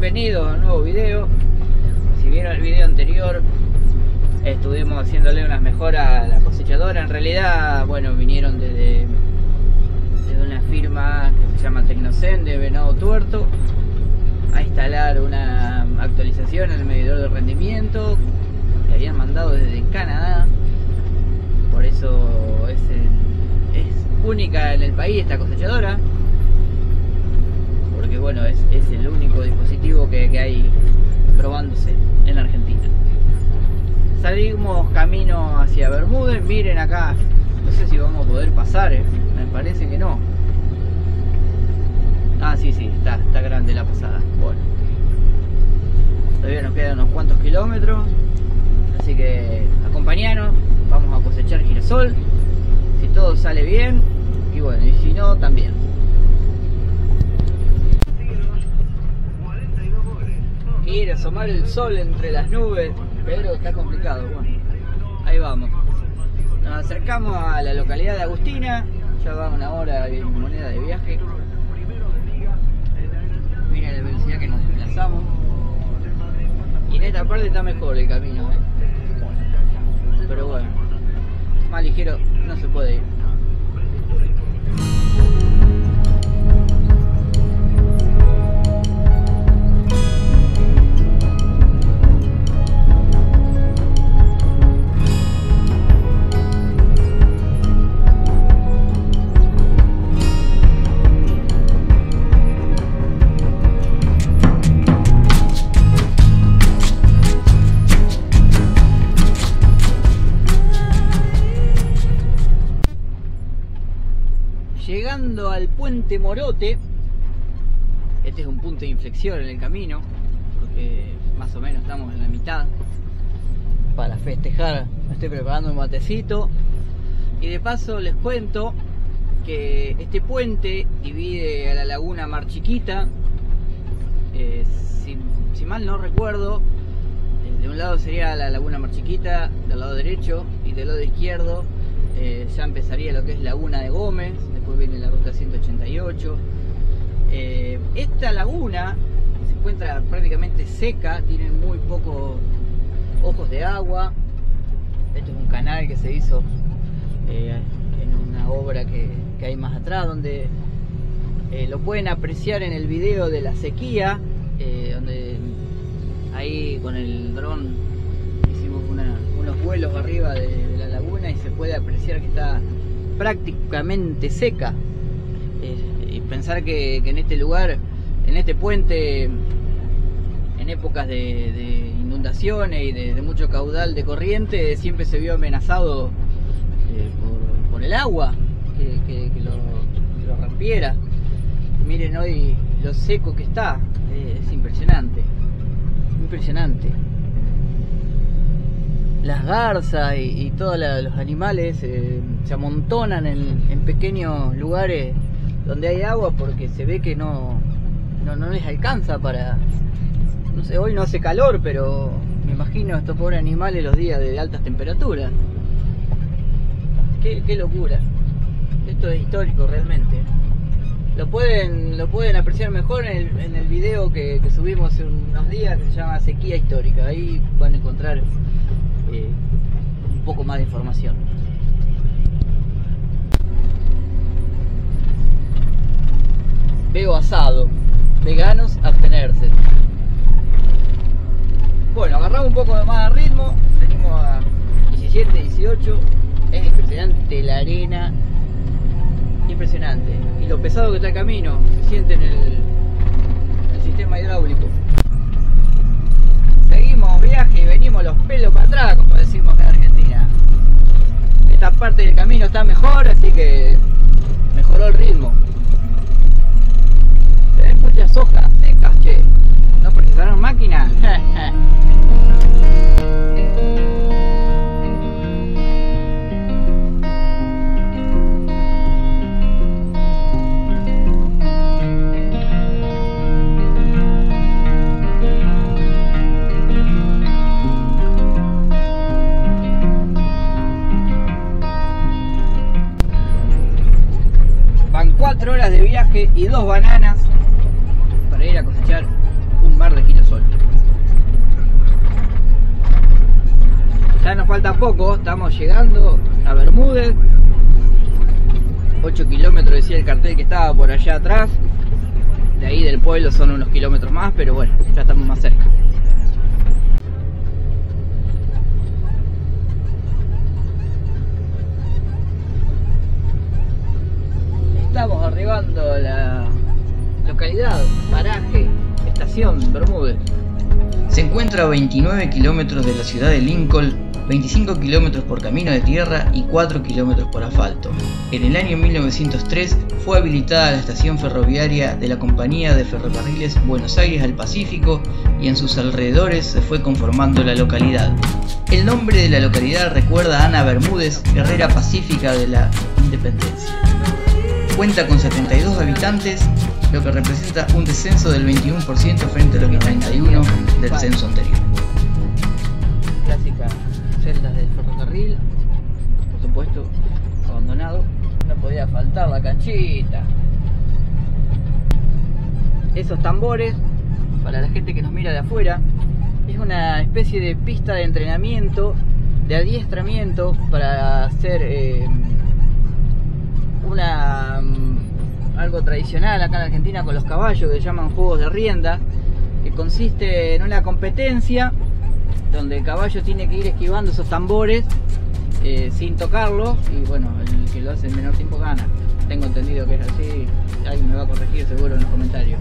bienvenidos a un nuevo video. Si vieron el video anterior, estuvimos haciéndole unas mejoras a la cosechadora. En realidad, bueno, vinieron desde una firma que se llama Tecnocen de Venado Tuerto a instalar una actualización en el medidor de rendimiento que habían mandado desde Canadá. Por eso es única en el país esta cosechadora, porque bueno, es el único dispositivo que hay probándose en Argentina. Salimos camino hacia Bermúdez. Miren acá, no sé si vamos a poder pasar, me parece que no. Ah, sí, está grande la pasada. Bueno, todavía nos quedan unos cuantos kilómetros, así que acompañanos, vamos a cosechar girasol, si todo sale bien, y bueno, y si no, también. Ir a asomar el sol entre las nubes, pero está complicado. Bueno, ahí vamos. Nos acercamos a la localidad de Agustina, ya va una hora y moneda de viaje. Mira la velocidad que nos desplazamos. Y en esta parte está mejor el camino, pero bueno, más ligero no se puede ir. Llegando al puente Morote, este es un punto de inflexión en el camino, porque más o menos estamos en la mitad. Para festejar me estoy preparando un matecito, y de paso les cuento que este puente divide a la laguna Mar Chiquita. Si mal no recuerdo, de un lado sería la laguna Mar Chiquita, del lado derecho, y del lado izquierdo ya empezaría lo que es Laguna de Gómez. Después viene la ruta 188. Esta laguna se encuentra prácticamente seca, tiene muy pocos ojos de agua. Este es un canal que se hizo en una obra que hay más atrás, donde lo pueden apreciar en el video de la sequía, donde ahí con el dron hicimos unos vuelos arriba de la laguna y se puede apreciar que está prácticamente seca. Y pensar que en este lugar, en este puente, en épocas de inundaciones y de mucho caudal de corriente, siempre se vio amenazado por el agua que lo rompiera. Miren hoy lo seco que está, es impresionante, impresionante. Las garzas y todos los animales se amontonan en pequeños lugares donde hay agua, porque se ve que no les alcanza para... No sé, hoy no hace calor, pero me imagino a estos pobres animales los días de altas temperaturas. Qué locura. Esto es histórico realmente. Lo pueden apreciar mejor en el video que subimos hace unos días, que se llama Sequía Histórica. Ahí van a encontrar un poco más de información. Veo asado, veganos abstenerse. Bueno, agarramos un poco más de ritmo, venimos a 17, 18. Es impresionante la arena, impresionante, y lo pesado que está el camino, se siente en el sistema hidráulico. Seguimos viaje y venimos los pelos para atrás, como decimos en Argentina. Esta parte del camino está mejor, así que mejoró el ritmo. Se ven muchas hojas secas, che. ¿No precisaron máquina? Van 4 horas de viaje y 2 bananas para ir a cosechar un mar de Ya nos falta poco, estamos llegando a Bermúdez. 8 kilómetros decía el cartel que estaba por allá atrás. De ahí del pueblo son unos kilómetros más, pero bueno, ya estamos más cerca. Estamos arribando a la localidad, paraje, estación Bermúdez. Se encuentra a 29 kilómetros de la ciudad de Lincoln, 25 kilómetros por camino de tierra y 4 kilómetros por asfalto. En el año 1903 fue habilitada la estación ferroviaria de la Compañía de Ferrocarriles Buenos Aires al Pacífico y en sus alrededores se fue conformando la localidad. El nombre de la localidad recuerda a Ana Bermúdez, guerrera pacífica de la independencia. Cuenta con 72 habitantes, lo que representa un descenso del 21% frente a los 91 del censo anterior. Clásicas celdas del ferrocarril, por supuesto, abandonado. No podía faltar la canchita. Esos tambores, para la gente que nos mira de afuera, es una especie de pista de entrenamiento, de adiestramiento para hacer algo tradicional acá en Argentina con los caballos, que se llaman juegos de rienda, que consiste en una competencia donde el caballo tiene que ir esquivando esos tambores sin tocarlos, y bueno, el que lo hace en menor tiempo gana. Tengo entendido que es así, alguien me va a corregir seguro en los comentarios.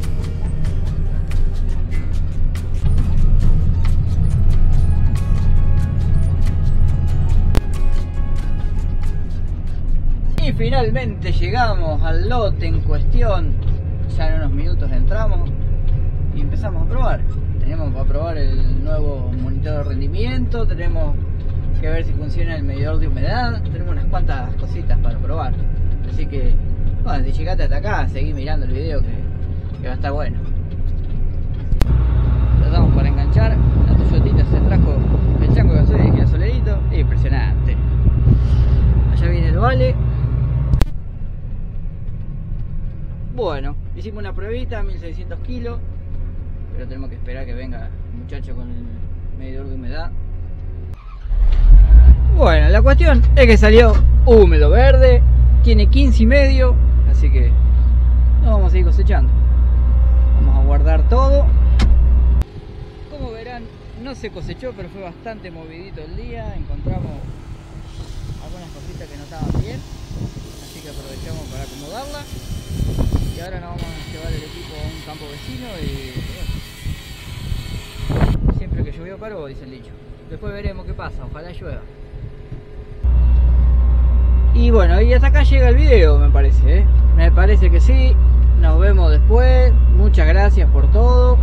Y finalmente llegamos al lote en cuestión. Ya en unos minutos entramos y empezamos a probar. Tenemos para probar el nuevo monitor de rendimiento, tenemos que ver si funciona el medidor de humedad, tenemos unas cuantas cositas para probar. Así que, bueno, si llegaste hasta acá, seguí mirando el video que va a estar bueno. Tratamos para enganchar, la Toyotita se trajo el chanco de gasolina y el solerito, impresionante. Allá viene el vale. Bueno, hicimos una pruebita, 1600 kilos, pero tenemos que esperar que venga el muchacho con el medidor de humedad. Bueno, la cuestión es que salió húmedo verde, tiene 15,5, así que no vamos a seguir cosechando. Vamos a guardar todo. Como verán, no se cosechó, pero fue bastante movidito el día. Encontramos algunas cositas que no estaban bien, así que aprovechamos para acomodarla. Y ahora nos vamos a llevar el equipo a un campo vecino y bueno, siempre que llovió paró, dice el dicho. Después veremos qué pasa, ojalá llueva. Y bueno, y hasta acá llega el video, me parece, ¿eh? Me parece que sí. Nos vemos después. Muchas gracias por todo.